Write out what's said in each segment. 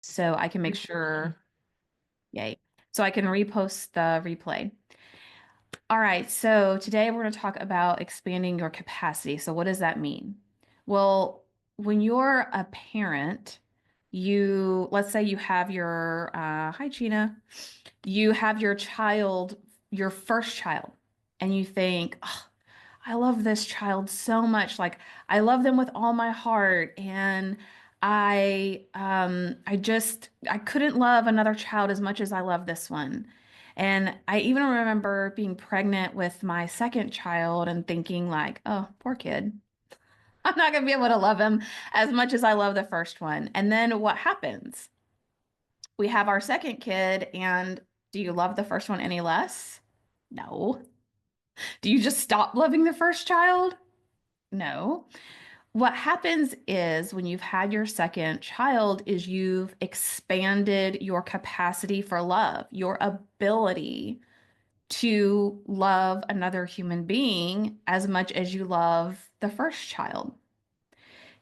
so I can make sure, yay, so I can repost the replay. All right, so today we're going to talk about expanding your capacity. So what does that mean? Well, when you're a parent, let's say you have your, hi Gina, you have your child, your first child, and you think, oh, I love this child so much. Like I love them with all my heart. And I couldn't love another child as much as I love this one. And I even remember being pregnant with my second child and thinking like, oh, poor kid. I'm not going to be able to love him as much as I love the first one. And then what happens? We have our second kid, and do you love the first one any less? No. Do you just stop loving the first child? No. What happens is when you've had your second child is you've expanded your capacity for love, your ability to love another human being as much as you love the first child.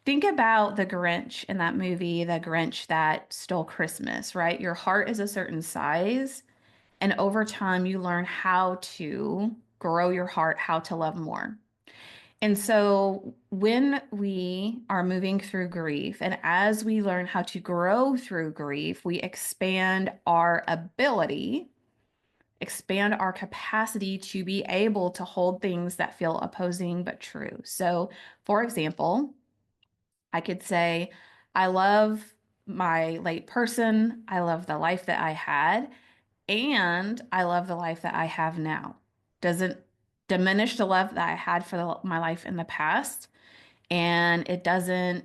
Think about the Grinch in that movie, the Grinch that stole Christmas, right? Your heart is a certain size, and over time you learn how to grow your heart, how to love more. And so when we are moving through grief, and as we learn how to grow through grief, we expand our ability, expand our capacity to be able to hold things that feel opposing but true. So, for example, I could say, I love my late person, I love the life that I had, and I love the life that I have now. Doesn't diminish the love that I had for my life in the past, and it doesn't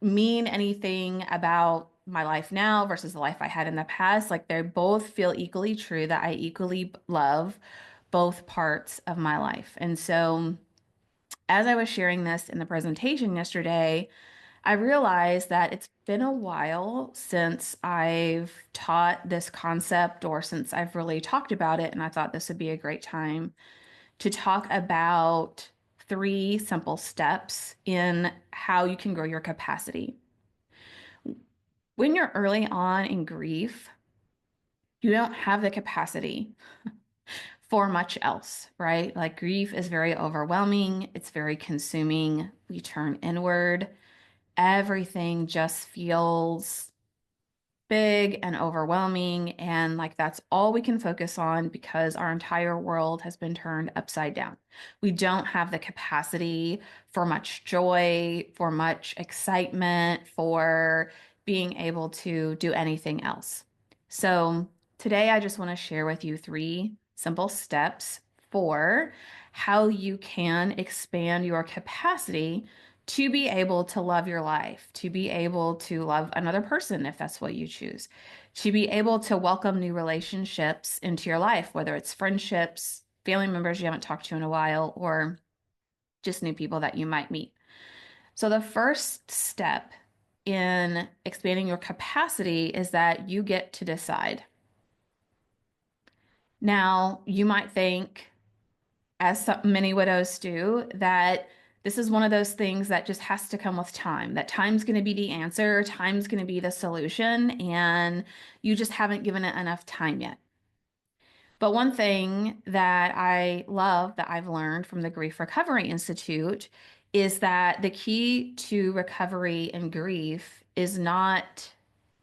mean anything about my life now versus the life I had in the past. Like they both feel equally true that I equally love both parts of my life. And so, as I was sharing this in the presentation yesterday, I realized that it's been a while since I've taught this concept or since I've really talked about it. And I thought this would be a great time to talk about three simple steps in how you can grow your capacity. When you're early on in grief, you don't have the capacity for much else, right? Like grief is very overwhelming, it's very consuming. We turn inward. Everything just feels big and overwhelming. And like that's all we can focus on because our entire world has been turned upside down. We don't have the capacity for much joy, for much excitement, for being able to do anything else. So today I just want to share with you three simple steps for how you can expand your capacity to be able to love your life, to be able to love another person if that's what you choose, to be able to welcome new relationships into your life, whether it's friendships, family members you haven't talked to in a while, or just new people that you might meet. So, the first step in expanding your capacity is that you get to decide. Now, you might think, as many widows do, that this is one of those things that just has to come with time, that time's going to be the answer, time's going to be the solution, and you just haven't given it enough time yet. But one thing that I love that I've learned from the Grief Recovery Institute is that the key to recovery and grief is not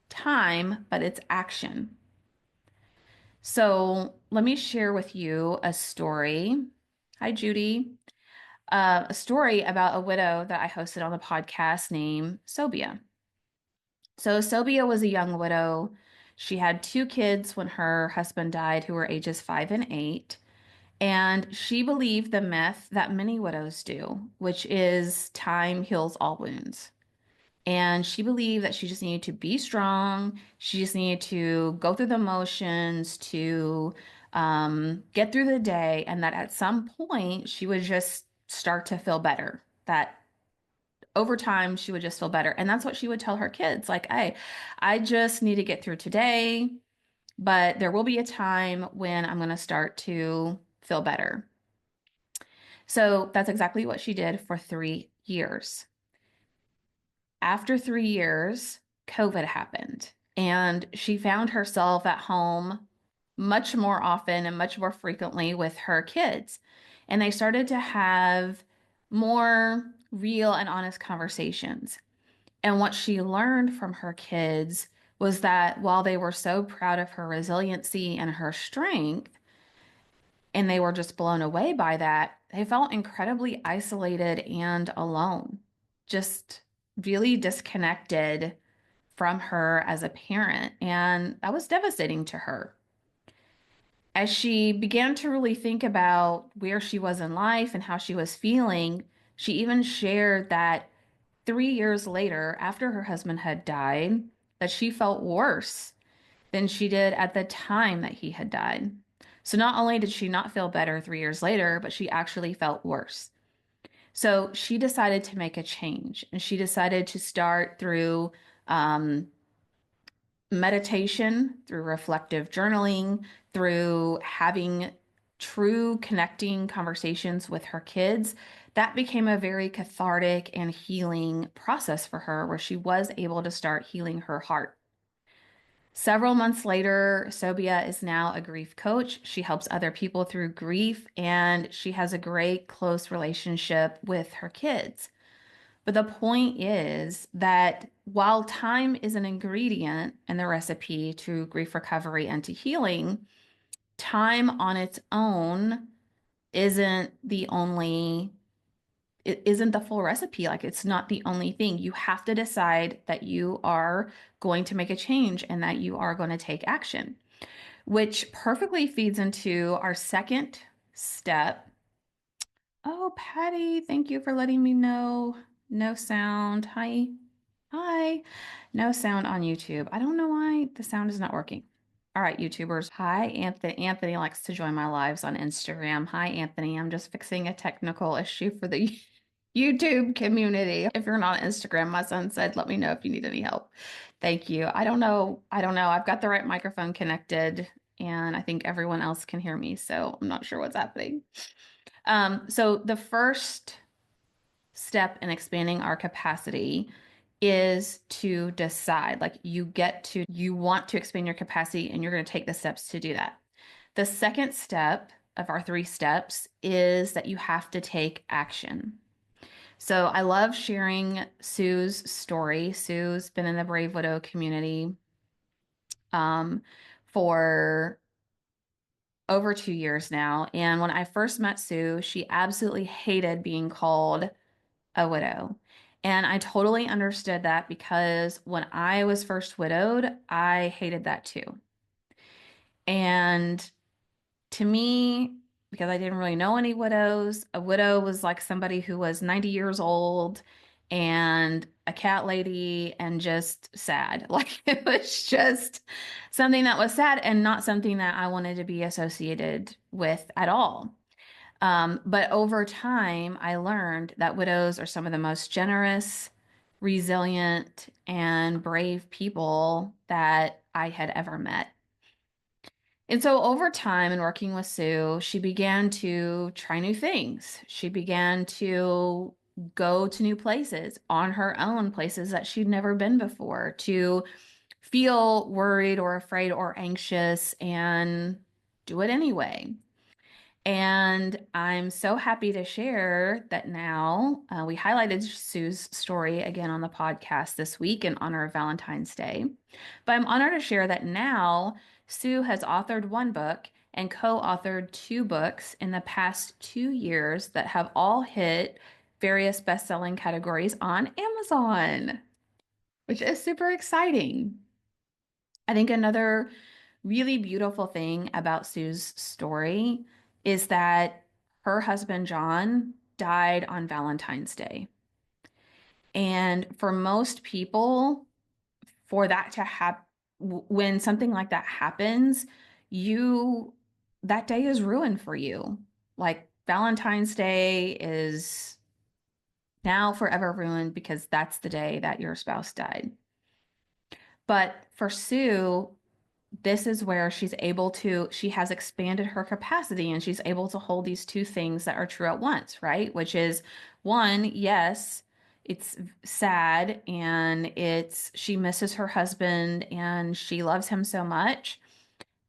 time, but it's action. So let me share with you a story. Hi, Judy. A story about a widow that I hosted on the podcast named Sobia. So, Sobia was a young widow. She had two kids when her husband died, who were ages 5 and 8. And she believed the myth that many widows do, which is time heals all wounds. And she believed that she just needed to be strong. She just needed to go through the motions to get through the day, and that at some point she would just start to feel better. That over time she would just feel better. And that's what she would tell her kids like, hey, I just need to get through today, but there will be a time when I'm going to start to feel better. So that's exactly what she did for 3 years. After 3 years, COVID happened and she found herself at home much more often and much more frequently with her kids. And they started to have more real and honest conversations. And what she learned from her kids was that while they were so proud of her resiliency and her strength, and they were just blown away by that, they felt incredibly isolated and alone, just really disconnected from her as a parent. And that was devastating to her. As she began to really think about where she was in life and how she was feeling, she even shared that 3 years later, after her husband had died, that she felt worse than she did at the time that he had died. So not only did she not feel better 3 years later, but she actually felt worse. So she decided to make a change and she decided to start through um, meditation, through reflective journaling, through having true connecting conversations with her kids. That became a very cathartic and healing process for her where she was able to start healing her heart. Several months later, Sobia is now a grief coach. She helps other people through grief, and she has a great close relationship with her kids. But the point is that while time is an ingredient in the recipe to grief recovery and to healing, time on its own isn't the only, it isn't the full recipe. Like it's not the only thing. You have to decide that you are going to make a change and that you are going to take action, which perfectly feeds into our second step. Oh, Patty, thank you for letting me know. No sound. Hi. Hi. No sound on YouTube. I don't know why the sound is not working. All right, YouTubers. Hi, Anthony. Anthony likes to join my lives on Instagram. Hi, Anthony. I'm just fixing a technical issue for the YouTube community. If you're not on Instagram, my son said, let me know if you need any help. Thank you. I don't know. I don't know. I've got the right microphone connected and I think everyone else can hear me, so I'm not sure what's happening. So the first step in expanding our capacity is to decide, like you want to expand your capacity and you're going to take the steps to do that. The second step of our three steps is that you have to take action. So I love sharing Sue's story. Sue's been in the Brave Widow community for over 2 years now. And when I first met Sue, she absolutely hated being called a widow. And I totally understood that because when I was first widowed, I hated that too. And to me, because I didn't really know any widows, a widow was like somebody who was 90 years old and a cat lady and just sad. Like it was just something that was sad and not something that I wanted to be associated with at all. But over time, I learned that widows are some of the most generous, resilient, and brave people that I had ever met. And so over time and working with Sue, she began to try new things. She began to go to new places on her own, places that she'd never been before, to feel worried or afraid or anxious and do it anyway. And I'm so happy to share that now we highlighted Sue's story again on the podcast this week in honor of Valentine's Day. But I'm honored to share that now Sue has authored one book and co-authored two books in the past 2 years that have all hit various best-selling categories on Amazon, which is super exciting. I think another really beautiful thing about Sue's story is that her husband, John, died on Valentine's Day. And for most people, for that to happen, when something like that happens, that day is ruined for you. Like Valentine's Day is now forever ruined because that's the day that your spouse died. But for Sue, this is where she has expanded her capacity and she's able to hold these two things that are true at once, right? Which is one, yes, It's sad, and she misses her husband and she loves him so much.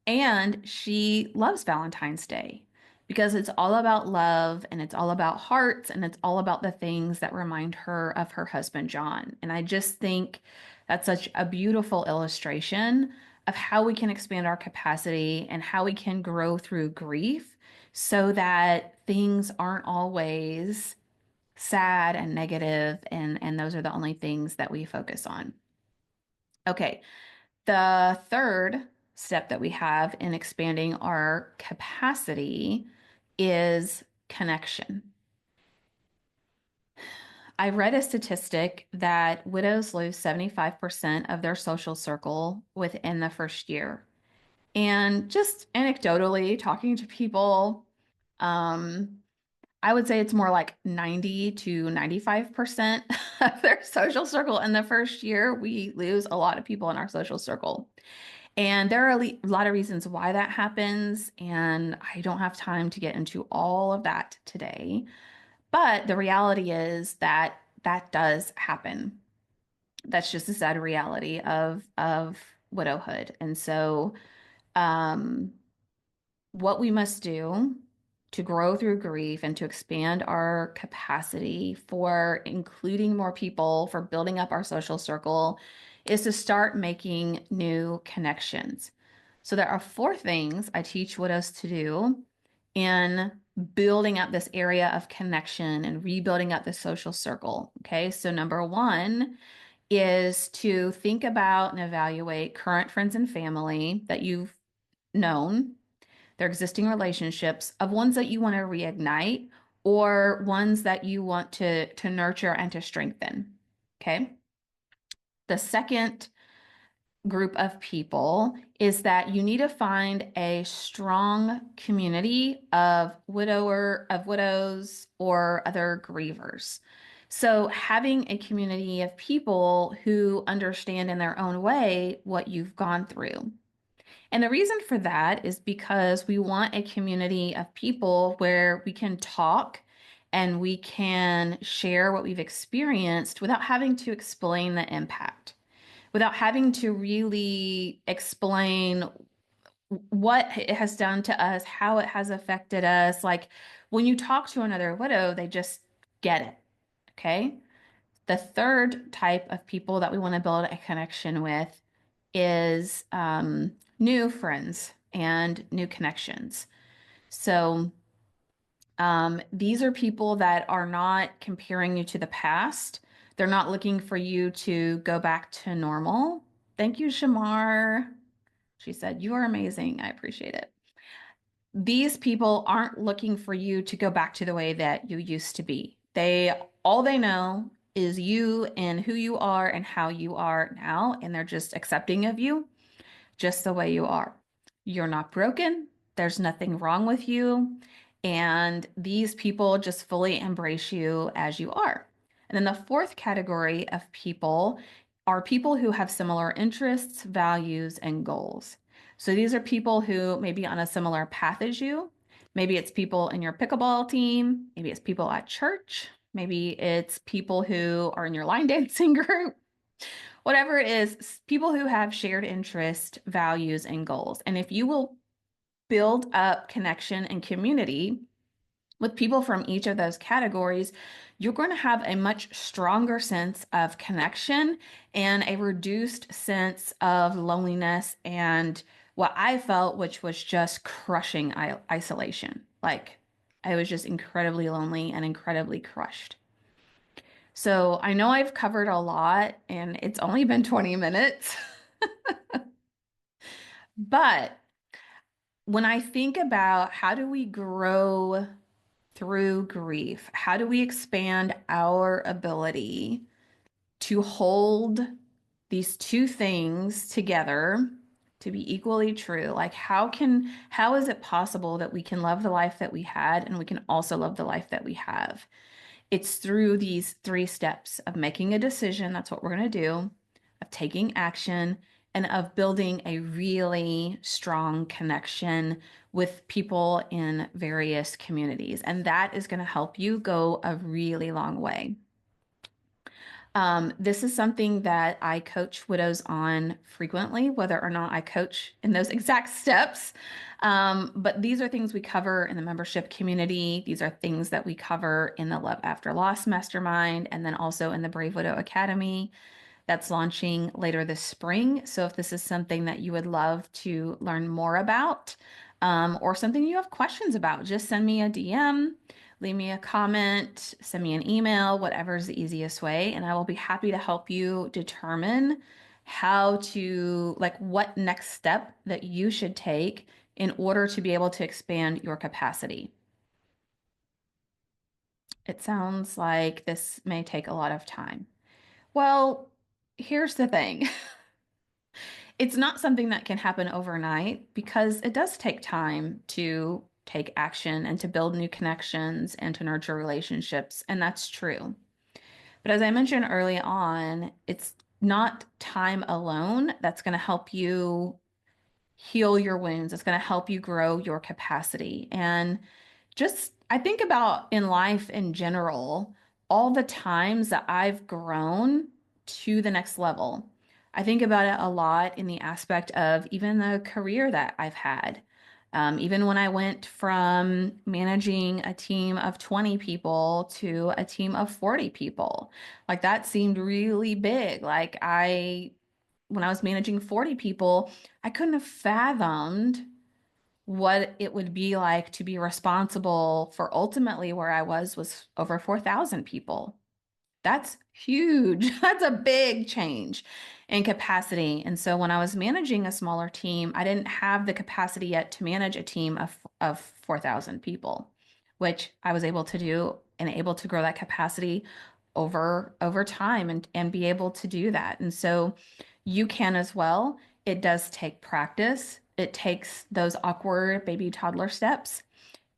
And she loves Valentine's Day because it's all about love and it's all about hearts and it's all about the things that remind her of her husband, John. And I just think that's such a beautiful illustration of how we can expand our capacity and how we can grow through grief so that things aren't always sad and negative, and those are the only things that we focus on. Okay, the third step that we have in expanding our capacity is connection. I read a statistic that widows lose 75% of their social circle within the first year. And just anecdotally, talking to people, um, I would say it's more like 90 to 95% of their social circle in the first year. We lose a lot of people in our social circle. And there are a lot of reasons why that happens, and I don't have time to get into all of that today. But the reality is that that does happen. That's just a sad reality of widowhood. And so, um, what we must do to grow through grief and to expand our capacity for including more people, for building up our social circle, is to start making new connections. So, there are four things I teach widows to do in building up this area of connection and rebuilding up the social circle. Okay, so number one is to think about and evaluate current friends and family that you've known, their existing relationships, of ones that you want to reignite or ones that you want to nurture and to strengthen. Okay. The second group of people is that you need to find a strong community of widows or other grievers. So having a community of people who understand in their own way what you've gone through. And the reason for that is because we want a community of people where we can talk and we can share what we've experienced without having to explain the impact, without having to really explain what it has done to us, how it has affected us. Like when you talk to another widow, they just get it. Okay. The third type of people that we want to build a connection with is new friends and new connections. So these are people that are not comparing you to the past. They're not looking for you to go back to normal. Thank you, Shamar. She said, "You are amazing. I appreciate it." These people aren't looking for you to go back to the way that you used to be. All they know is you and who you are and how you are now, and they're just accepting of you just the way you are. You're not broken. There's nothing wrong with you. And these people just fully embrace you as you are. And then the fourth category of people are people who have similar interests, values, and goals. So these are people who may be on a similar path as you. Maybe it's people in your pickleball team. Maybe it's people at church. Maybe it's people who are in your line dancing group. Whatever it is, people who have shared interest, values, and goals. And if you will build up connection and community with people from each of those categories, you're going to have a much stronger sense of connection and a reduced sense of loneliness and what I felt, which was just crushing isolation. Like I was just incredibly lonely and incredibly crushed. So I know I've covered a lot and it's only been 20 minutes, but when I think about how do we grow through grief, how do we expand our ability to hold these two things together to be equally true? Like how is it possible that we can love the life that we had and we can also love the life that we have? It's through these three steps of making a decision, that's what we're going to do, of taking action, and of building a really strong connection with people in various communities. And that is going to help you go a really long way. This is something that I coach widows on frequently, whether or not I coach in those exact steps. But these are things we cover in the membership community. These are things that we cover in the Love After Loss Mastermind, and then also in the Brave Widow Academy that's launching later this spring. So if this is something that you would love to learn more about, or something you have questions about, just send me a DM, leave me a comment, send me an email, whatever is the easiest way, and I will be happy to help you determine how to, like, what next step that you should take in order to be able to expand your capacity. It sounds like this may take a lot of time. Well, here's the thing. It's not something that can happen overnight because it does take time to take action and to build new connections and to nurture relationships. And that's true. But as I mentioned early on, it's not time alone that's going to help you heal your wounds. It's going to help you grow your capacity. And just, I think about in life in general, all the times that I've grown to the next level. I think about it a lot in the aspect of even the career that I've had. Even when I went from managing a team of 20 people to a team of 40 people, like that seemed really big. When I was managing 40 people, I couldn't have fathomed what it would be like to be responsible for ultimately where I was over 4,000 people. That's huge. That's a big change in capacity. And so when I was managing a smaller team, I didn't have the capacity yet to manage a team of 4,000 people, which I was able to do and able to grow that capacity over time and be able to do that. And so you can as well. It does take practice. It takes those awkward baby toddler steps.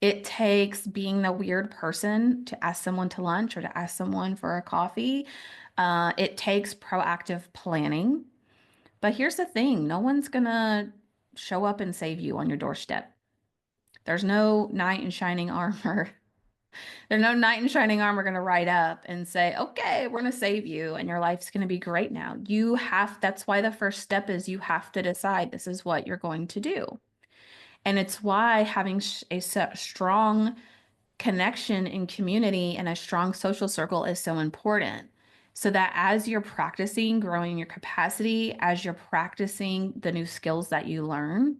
It takes being the weird person to ask someone to lunch or to ask someone for a coffee. It takes proactive planning. But here's the thing, no one's gonna show up and save you on your doorstep. There's no knight in shining armor. There's no knight in shining armor gonna ride up and say, okay, we're gonna save you and your life's gonna be great now. That's why the first step is you have to decide this is what you're going to do. And it's why having a strong connection in community and a strong social circle is so important. So that as you're practicing growing your capacity, as you're practicing the new skills that you learn,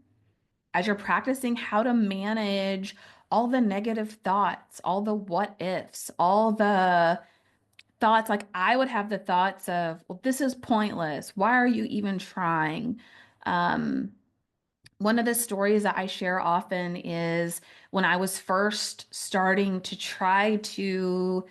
as you're practicing how to manage all the negative thoughts, all the what ifs, all the thoughts, like I would have the thoughts of, well, this is pointless. Why are you even trying? Um, One of the stories that I share often is when I was first starting to try to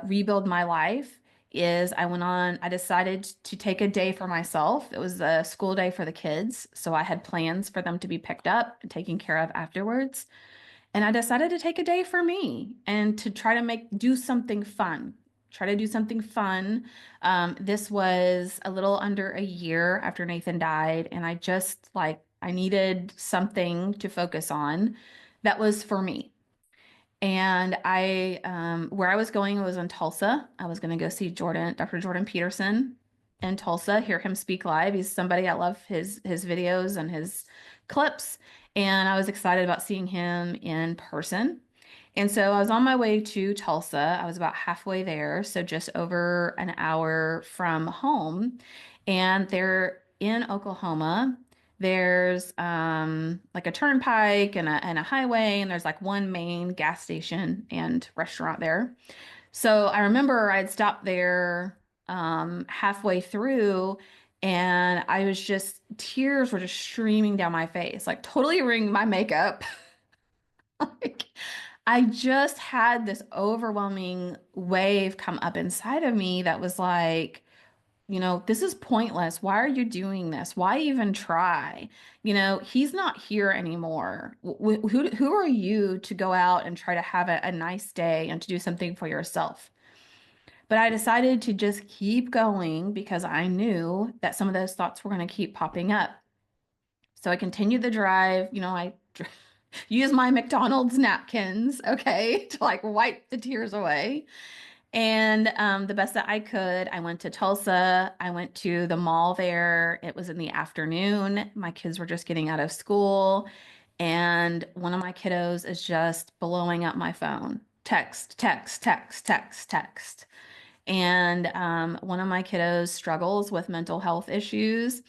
rebuild my life, is I decided to take a day for myself. It was a school day for the kids, so I had plans for them to be picked up and taken care of afterwards. And I decided to take a day for me and to try to do something fun. Try to do something fun. This was a little under a year after Nathan died, and I needed something to focus on that was for me. And where I was going was in Tulsa. I was going to go see Dr. Jordan Peterson in Tulsa, hear him speak live. He's somebody I love his videos and his clips, and I was excited about seeing him in person. And so I was on my way to Tulsa. I was about halfway there, so just over an hour from home. And they're in Oklahoma. There's like a turnpike and a highway, and there's like one main gas station and restaurant there. So I remember I'd stopped there halfway through, and tears were just streaming down my face, like totally ruining my makeup. Like, I just had this overwhelming wave come up inside of me that was like, this is pointless. Why are you doing this? Why even try? He's not here anymore. Who are you to go out and try to have a nice day and to do something for yourself? But I decided to just keep going because I knew that some of those thoughts were going to keep popping up. So I continued the drive. Use my McDonald's napkins, okay, to like wipe the tears away. And the best that I could, I went to Tulsa. I went to the mall there. It was in the afternoon. My kids were just getting out of school. And one of my kiddos is just blowing up my phone. Text, text, text, text, text. And one of my kiddos struggles with mental health issues.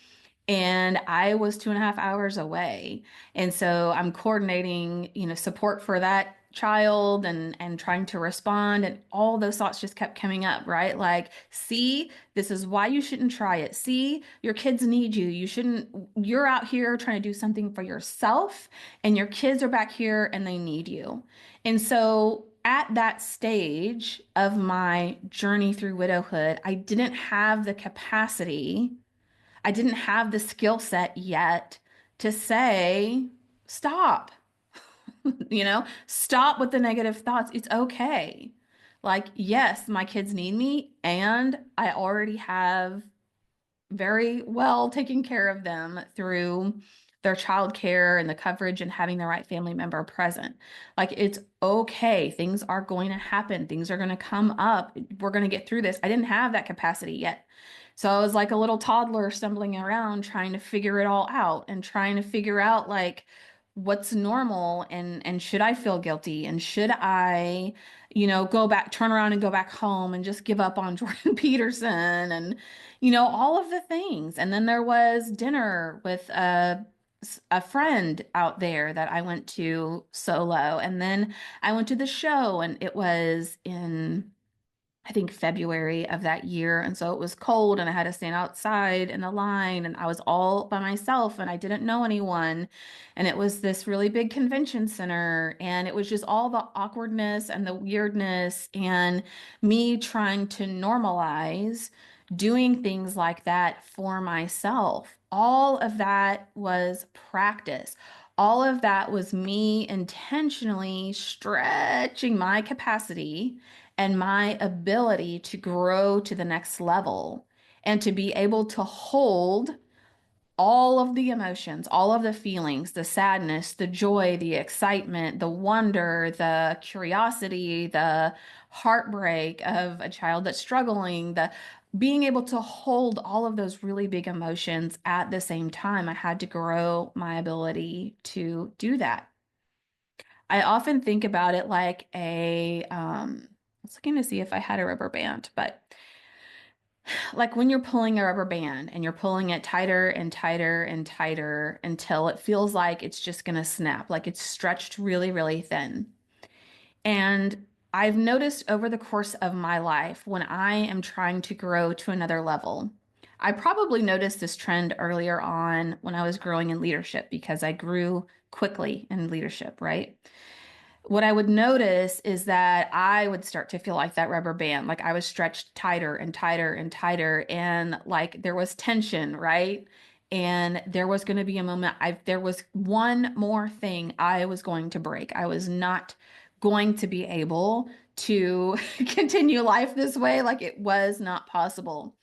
And I was 2.5 hours away. And so I'm coordinating, support for that child and trying to respond. And all those thoughts just kept coming up, right? Like, see, this is why you shouldn't try it. See, your kids need you. You're out here trying to do something for yourself, and your kids are back here and they need you. And so at that stage of my journey through widowhood, I didn't have the capacity, I didn't have the skill set yet to say, stop, stop with the negative thoughts. It's okay. Like, yes, my kids need me, and I already have very well taking care of them through their childcare and the coverage and having the right family member present. Like, it's okay. Things are going to happen. Things are going to come up. We're going to get through this. I didn't have that capacity yet. So I was like a little toddler stumbling around trying to figure it all out and trying to figure out like what's normal and should I feel guilty and should I, go back, turn around and go back home and just give up on Jordan Peterson and all of the things. And then there was dinner with a friend out there that I went to solo. And then I went to the show, and it was in, I think, February of that year. And so it was cold, and I had to stand outside in the line, and I was all by myself, and I didn't know anyone. And it was this really big convention center, and it was just all the awkwardness and the weirdness, and me trying to normalize doing things like that for myself. All of that was practice. All of that was me intentionally stretching my capacity and my ability to grow to the next level and to be able to hold all of the emotions, all of the feelings, the sadness, the joy, the excitement, the wonder, the curiosity, the heartbreak of a child that's struggling, the being able to hold all of those really big emotions at the same time. I had to grow my ability to do that. I often think about it like I was looking to see if I had a rubber band, but like when you're pulling a rubber band and you're pulling it tighter and tighter and tighter until it feels like it's just going to snap, like it's stretched really, really thin. And I've noticed over the course of my life when I am trying to grow to another level, I probably noticed this trend earlier on when I was growing in leadership because I grew quickly in leadership, right? What I would notice is that I would start to feel like that rubber band, like I was stretched tighter and tighter and tighter, and like there was tension, right? And there was going to be a moment, there was one more thing I was going to break. I was not going to be able to continue life this way. Like it was not possible.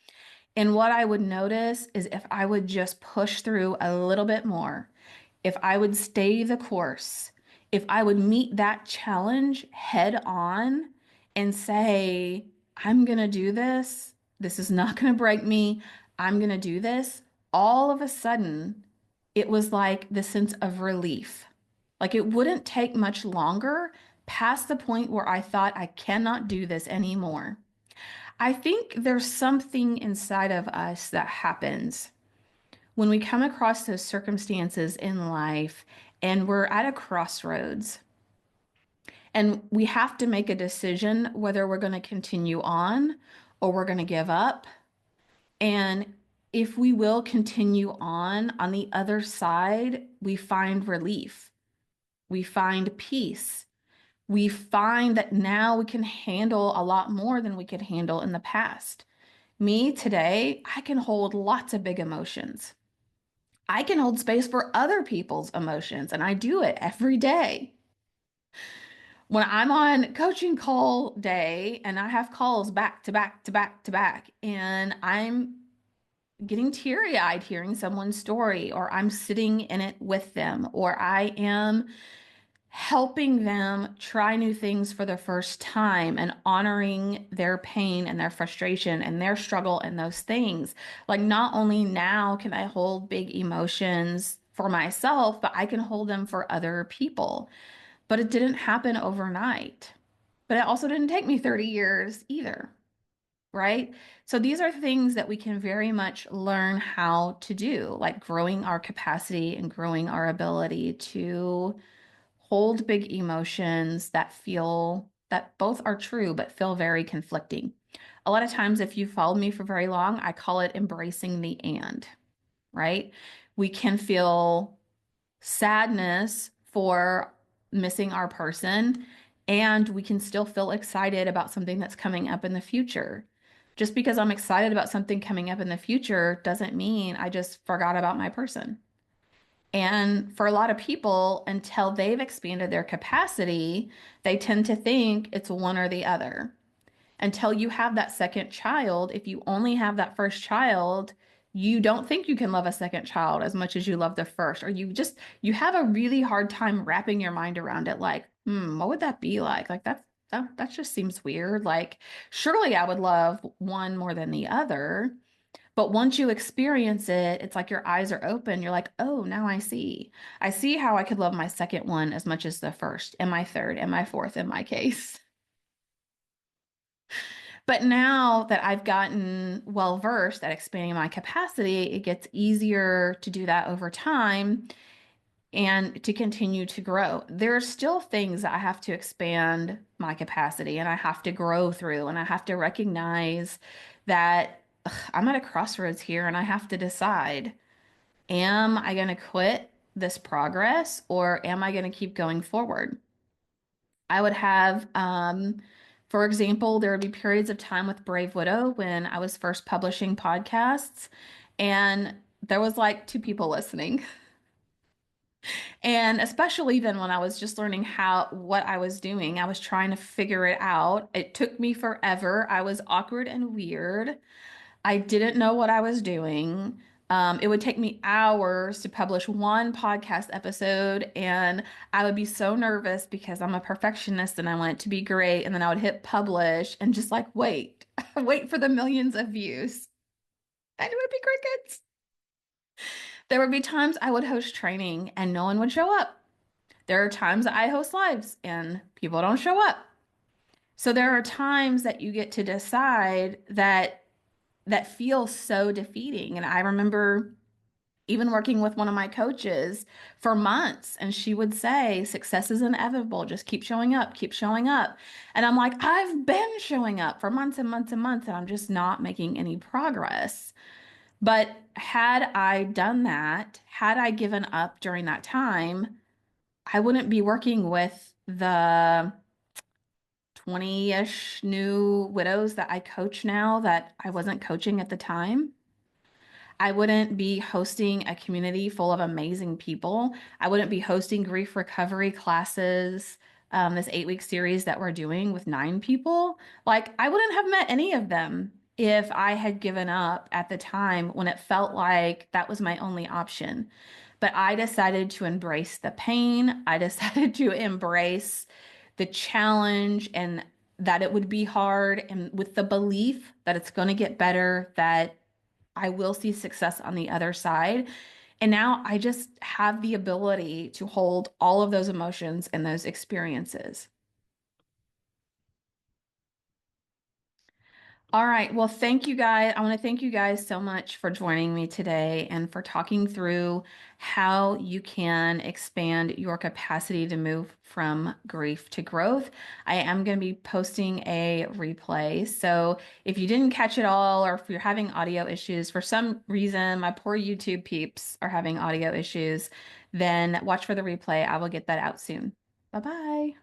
And what I would notice is if I would just push through a little bit more, if I would stay the course, if I would meet that challenge head on and say, I'm going to do this, this is not going to break me, I'm going to do this, all of a sudden, it was like the sense of relief. Like it wouldn't take much longer past the point where I thought I cannot do this anymore. I think there's something inside of us that happens when we come across those circumstances in life and we're at a crossroads and we have to make a decision whether we're going to continue on or we're going to give up. And if we will continue on the other side, we find relief, we find peace. We find that now we can handle a lot more than we could handle in the past. Me today, I can hold lots of big emotions. I can hold space for other people's emotions, and I do it every day. When I'm on coaching call day and I have calls back to back to back to back, and I'm getting teary-eyed hearing someone's story, or I'm sitting in it with them, or I am helping them try new things for the first time and honoring their pain and their frustration and their struggle and those things. Like, not only now can I hold big emotions for myself, but I can hold them for other people. But it didn't happen overnight. But it also didn't take me 30 years either, right? So these are things that we can very much learn how to do, like growing our capacity and growing our ability to hold big emotions that both are true but feel very conflicting. A lot of times, if you followed me for very long, I call it embracing the and, right? We can feel sadness for missing our person, and we can still feel excited about something that's coming up in the future. Just because I'm excited about something coming up in the future doesn't mean I just forgot about my person. And for a lot of people, until they've expanded their capacity, they tend to think it's one or the other. Until you have that second child, if you only have that first child, you don't think you can love a second child as much as you love the first, or you have a really hard time wrapping your mind around it. Like, what would that be like? Like that just seems weird. Like, surely I would love one more than the other. But once you experience it, it's like your eyes are open. You're like, oh, now I see. I see how I could love my second one as much as the first, and my third, and my fourth in my case. But now that I've gotten well versed at expanding my capacity, it gets easier to do that over time and to continue to grow. There are still things that I have to expand my capacity and I have to grow through, and I have to recognize that I'm at a crossroads here and I have to decide, am I going to quit this progress or am I going to keep going forward? I would have, for example, there would be periods of time with Brave Widow when I was first publishing podcasts, and there was like two people listening. And especially then when I was just learning what I was doing, I was trying to figure it out. It took me forever. I was awkward and weird. I didn't know what I was doing. It would take me hours to publish one podcast episode, and I would be so nervous because I'm a perfectionist and I want it to be great. And then I would hit publish and just like wait, wait for the millions of views. And it would be crickets. There would be times I would host training and no one would show up. There are times I host lives and people don't show up. So there are times that you get to decide that feels so defeating. And I remember even working with one of my coaches for months, and she would say, success is inevitable. Just keep showing up, keep showing up. And I'm like, I've been showing up for months and months and months, and I'm just not making any progress. But had I done that, had I given up during that time, I wouldn't be working with the 20-ish new widows that I coach now that I wasn't coaching at the time. I wouldn't be hosting a community full of amazing people. I wouldn't be hosting grief recovery classes, this 8-week series that we're doing with 9 people. Like, I wouldn't have met any of them if I had given up at the time when it felt like that was my only option. But I decided to embrace the pain. I decided to embrace the challenge and that it would be hard, and with the belief that it's going to get better, that I will see success on the other side. And now I just have the ability to hold all of those emotions and those experiences. All right. Well, thank you guys. I want to thank you guys so much for joining me today and for talking through how you can expand your capacity to move from grief to growth. I am going to be posting a replay. So if you didn't catch it all, or if you're having audio issues for some reason, my poor YouTube peeps are having audio issues, then watch for the replay. I will get that out soon. Bye bye.